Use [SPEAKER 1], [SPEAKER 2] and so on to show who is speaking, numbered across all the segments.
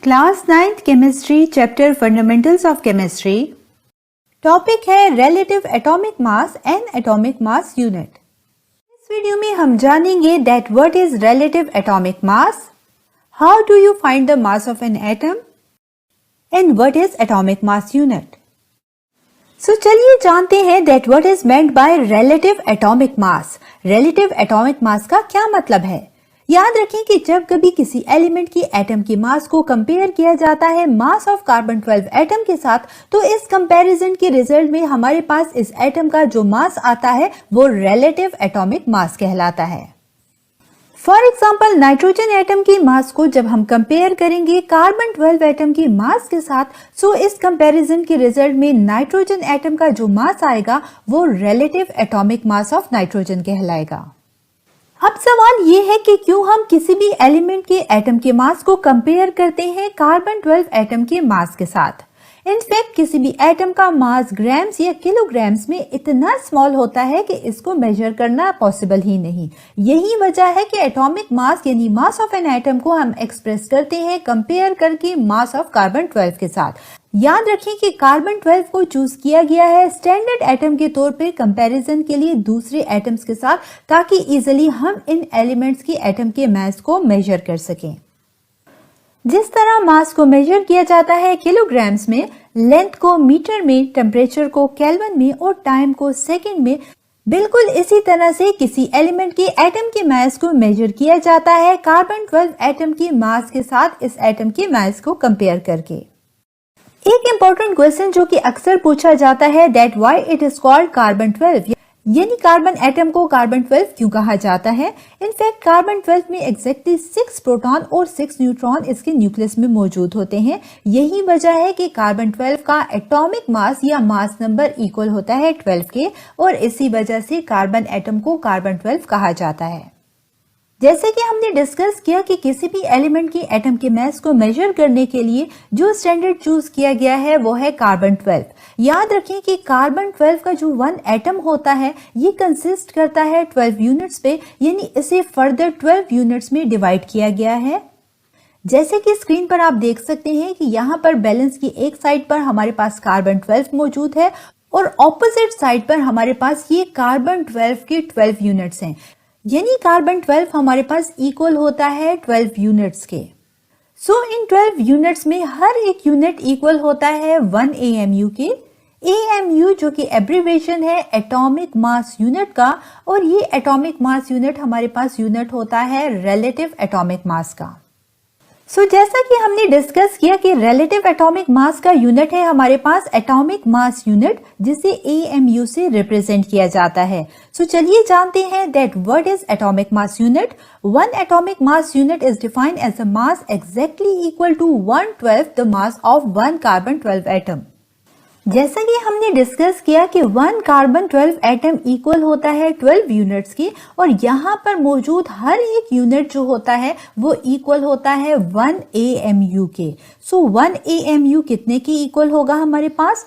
[SPEAKER 1] Class 9th chemistry chapter fundamentals of chemistry. Topic है relative atomic mass and atomic mass unit. इस video में हम जानेंगे that what is relative atomic mass, how do you find the mass of an atom and what is atomic mass unit. So चलिए जानते हैं that what is meant by relative atomic mass. Relative atomic mass का क्या मतलब है। याद रखें कि जब कभी किसी एलिमेंट की एटम की मास को कंपेयर किया जाता है मास ऑफ कार्बन 12 एटम के साथ, तो इस कंपैरिजन के रिजल्ट में हमारे पास इस एटम का जो मास आता है वो रिलेटिव एटॉमिक मास कहलाता है। फॉर एग्जाम्पल, नाइट्रोजन एटम की मास को जब हम कंपेयर करेंगे कार्बन 12 एटम की मास के साथ, सो इस कंपैरिजन के रिजल्ट में नाइट्रोजन एटम का जो मास आएगा वो relative atomic mass of nitrogen कहलाएगा। अब सवाल ये है कि क्यों हम किसी भी एलिमेंट के एटम के मास को कंपेयर करते हैं कार्बन 12 एटम के मास के साथ। इनफैक्ट किसी भी एटम का मास ग्राम्स या किलोग्राम्स में इतना स्मॉल होता है कि इसको मेजर करना पॉसिबल ही नहीं। यही वजह है कि एटॉमिक मास यानी मास ऑफ एन एटम को हम एक्सप्रेस करते हैं कंपेयर करके मास ऑफ कार्बन 12 के साथ। याद रखें कि कार्बन 12 को चूज किया गया है स्टैंडर्ड एटम के तौर पे कंपैरिजन के लिए दूसरे एटम्स के साथ, ताकि इजीली हम इन एलिमेंट्स की एटम के मास को मेजर कर सकें। जिस तरह मास को मेजर किया जाता है किलोग्राम्स में, लेंथ को मीटर में, टेम्परेचर को केल्विन में और टाइम को सेकंड में, बिल्कुल इसी तरह से किसी एलिमेंट की एटम की मास को मेजर किया जाता है कार्बन 12 एटम की मास के साथ इस एटम की मास को कंपेयर करके। एक इम्पोर्टेंट क्वेश्चन जो कि अक्सर पूछा जाता है that why it is called carbon 12, यानी कार्बन एटम को कार्बन 12 क्यों कहा जाता है। इनफैक्ट कार्बन 12 में एग्जैक्टली 6 प्रोटॉन और 6 न्यूट्रॉन इसके न्यूक्लियस में मौजूद होते हैं। यही वजह है कि कार्बन 12 का एटॉमिक मास या मास नंबर इक्वल होता है 12 के, और इसी वजह से कार्बन एटम को कार्बन 12 कहा जाता है। जैसे कि हमने डिस्कस किया कि किसी भी एलिमेंट की एटम के मास को मेजर करने के लिए जो स्टैंडर्ड चूज किया गया है वो है कार्बन 12। याद रखें कि कार्बन 12 का जो 1 एटम होता है ये कंसिस्ट करता है 12 यूनिट्स पे, यानी इसे फर्दर 12 यूनिट्स में डिवाइड किया गया है। जैसे कि स्क्रीन पर आप देख सकते हैं कि यहाँ पर बैलेंस की एक साइड पर हमारे पास कार्बन 12 मौजूद है और ऑपोजिट साइड पर हमारे पास ये कार्बन 12 के 12 यूनिट्स हैं, यानी कार्बन 12 हमारे पास इक्वल होता है 12 यूनिट्स के। सो इन 12 यूनिट्स में हर एक यूनिट इक्वल होता है 1 AMU के। AMU जो कि एब्रीविएशन है एटॉमिक मास यूनिट का, और ये एटॉमिक मास यूनिट हमारे पास यूनिट होता है रिलेटिव एटॉमिक मास का। सो जैसा कि हमने डिस्कस किया कि रिलेटिव एटॉमिक मास का यूनिट है हमारे पास एटॉमिक मास यूनिट, जिसे AMU से रिप्रेजेंट किया जाता है। सो चलिए जानते हैं that what is atomic mass unit. One atomic mass unit is defined as a mass exactly equal to 1/12 the mass of 1 carbon 12 atom. जैसा कि हमने डिस्कस किया कि 1 कार्बन 12 एटम इक्वल होता है 12 यूनिट्स की, और यहाँ पर मौजूद हर एक यूनिट जो होता है वो इक्वल होता है 1 AMU के। सो 1 AMU कितने की इक्वल होगा हमारे पास।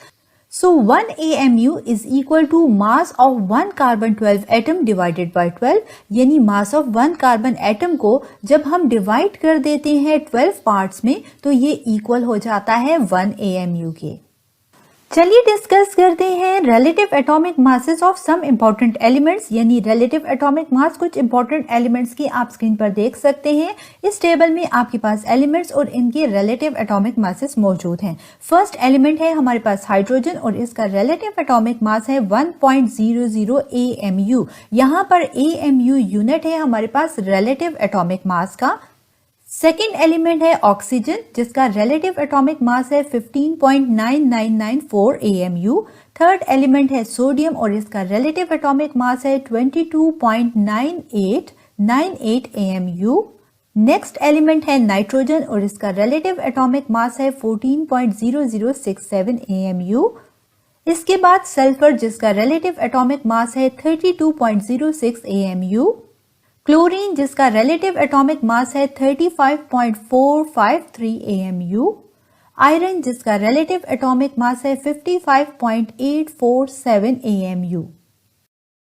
[SPEAKER 1] So 1 AMU is equal to mass of 1 carbon 12 atom divided by 12, यानी मास ऑफ 1 कार्बन एटम को जब हम डिवाइड कर देते हैं 12 पार्ट्स में तो ये इक्वल हो जाता है 1 AMU के। चलिए डिस्कस करते हैं relative atomic masses of some important elements, यानी रिलेटिव एटॉमिक मास कुछ इंपॉर्टेंट एलिमेंट्स की आप स्क्रीन पर देख सकते हैं। इस टेबल में आपके पास एलिमेंट्स और इनके रिलेटिव एटॉमिक मासेस मौजूद हैं। फर्स्ट एलिमेंट है हमारे पास हाइड्रोजन और इसका रिलेटिव एटॉमिक मास है 1.00 AMU। यहाँ पर AMU यूनिट है हमारे पास रिलेटिव एटॉमिक मास का। सेकेंड एलिमेंट है ऑक्सीजन, जिसका रिलेटिव एटॉमिक मास है 15.9994 AMU। थर्ड एलिमेंट है सोडियम और इसका रिलेटिव एटॉमिक मास है 22.9898 AMU। नेक्स्ट एलिमेंट है नाइट्रोजन और इसका रिलेटिव एटॉमिक मास है 14.0067 AMU। इसके बाद सल्फर, जिसका रिलेटिव एटॉमिक मास है 32.06 AMU। क्लोरीन, जिसका रिलेटिव एटॉमिक मास है 35.453 AMU। आयरन, जिसका रिलेटिव एटॉमिक मास है 55.847 AMU।